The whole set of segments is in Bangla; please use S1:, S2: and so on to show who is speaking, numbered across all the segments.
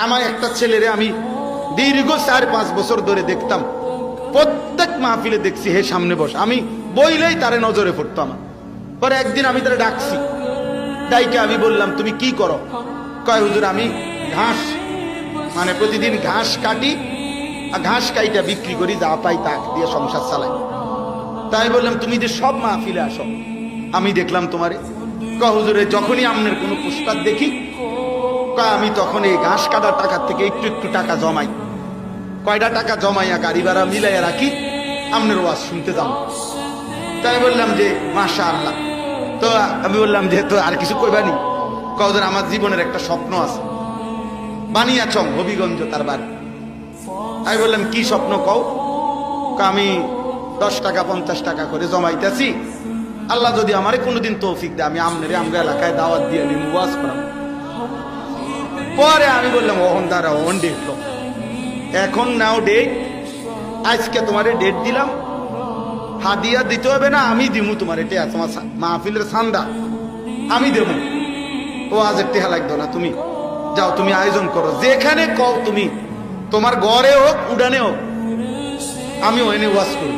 S1: আমার একটা ছেলেরে আমি দীর্ঘ 4-5 বছর ধরে দেখতাম, প্রত্যেক মাহফিলে দেখছি হে সামনে বস, আমি বইলেই তারে নজরে পড়তো আমার। পরে একদিন আমি তারে ডাকছি, ডাইকে আমি বললাম তুমি কি করো? কয় হুজুর আমি ঘাস, মানে প্রতিদিন ঘাস কাটি, আর ঘাস কাইটা বিক্রি করি, যা পাই তা দিয়ে সংসার চালাই। তাই বললাম তুমি যে সব মাহফিলে আসো, আমি দেখলাম তোমারে। কয় হুজুরে যখনই আপনার কোনো পোস্টার দেখি, কয় আমি তখন এই ঘাস কাটার টাকার থেকে একটু একটু টাকা জমাই, কয়টা টাকা জমাইয়া গাড়ি ভাড়া মিলাইয়া রাখি, আপনার ওয়াজ শুনতে যাও। তাই বললাম যে মাশাআল্লাহ। তো আমি বললাম যে তো আর কিছু কইবানি? কয় হুজুর আমার জীবনের একটা স্বপ্ন আছে, বানিয়াচং হবিগঞ্জ তার বাড়ি। আমি বললাম কি স্বপ্ন কও? আমি 10 টাকা 50 টাকা করে জমাইতেছি, আল্লাহ যদি আমারে কোনোদিন তৌফিক দেয় আমি আমনেরে আমরা এলাকায় দাওয়াত দিয়ে আমি ওয়াজ করাম। পরে আমি বললাম ওহন দাঁড়া, ওহন ডেট লো, এখন নাও ডেট, আজকে তোমারে ডেট দিলাম, হাদিয়া দিতে হবে না, আমি দিমু তোমার, এটা তোমার মাহফিলের চান্দা আমি দেব, ও আজের টেহা লাগতো না, তুমি যাও, তুমি আয়োজন করো, যেখানে কও তুমি, তোমার ঘরে হোক উড়ানে হোক, আমি ওখানে ওয়াজ করি।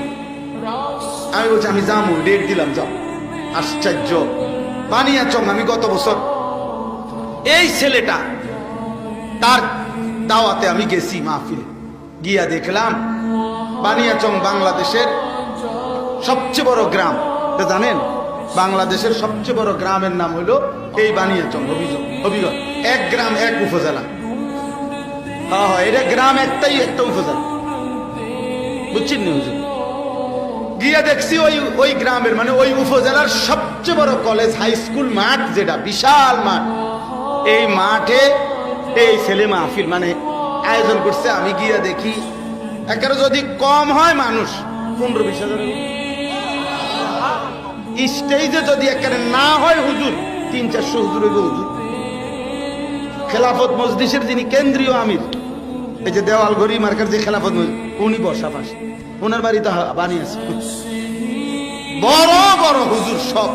S1: আমি বলছি আমি যাবো, ডেট দিলাম, যাও। আশ্চর্য, বানিয়াচং আমি গত বছর এই ছেলেটা তার দাওয়াতে আমি গেছি মাহফিলে, গিয়া দেখলাম বানিয়াচং বাংলাদেশের সবচেয়ে বড় গ্রাম, জানেন বাংলাদেশের সবচেয়ে বড় গ্রামের নাম হলো এই বানিয়াচং হবিগঞ্জ, এক গ্রাম এক উপজেলা। হ্যাঁ হ্যাঁ, এটা গ্রাম একটাই, একটা উপজেলা, বুঝছেন না হুজুর? গিয়া দেখছি ওই গ্রামের মানে ওই উপজেলার সবচেয়ে বড় কলেজ হাই স্কুল মাঠ, যেটা বিশাল মাঠ, এই মাঠে এই ছেলে মাহফিল মানে আয়োজন করছে। আমি গিয়া দেখি একেবারে যদি কম হয় মানুষ 15-20 হাজার, স্টেজে যদি একেবারে না হয় হুজুর 300-400 হুজুর হইব। হুজুর খেলাফত মজলিসের যিনি কেন্দ্রীয় আমির, এই যে দেওয়াল ঘড়ি মার্কার যে খেলাফত মজলিস, উনি বসা পাশে, ওনার বাড়িতে বানিয়েছে বড় বড় হুজুর সব।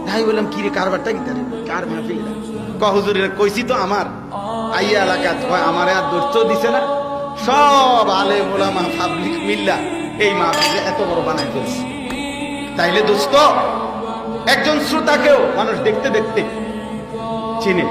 S1: তাই বললাম কি রে কারবারটা কি তারে, কার মাহফিল? হুজুরের কইছি তো আমার আইয়া এলাকা আমার আর দর্শ দিছে না, সব আলেম ওলামা পাবলিক মিল্লা এই মাহফিলে এত বড় বানাই ফেলছে। তাইলে দোস্ত একজন শ্রোতাকেও মানুষ দেখতে দেখতে চিনে।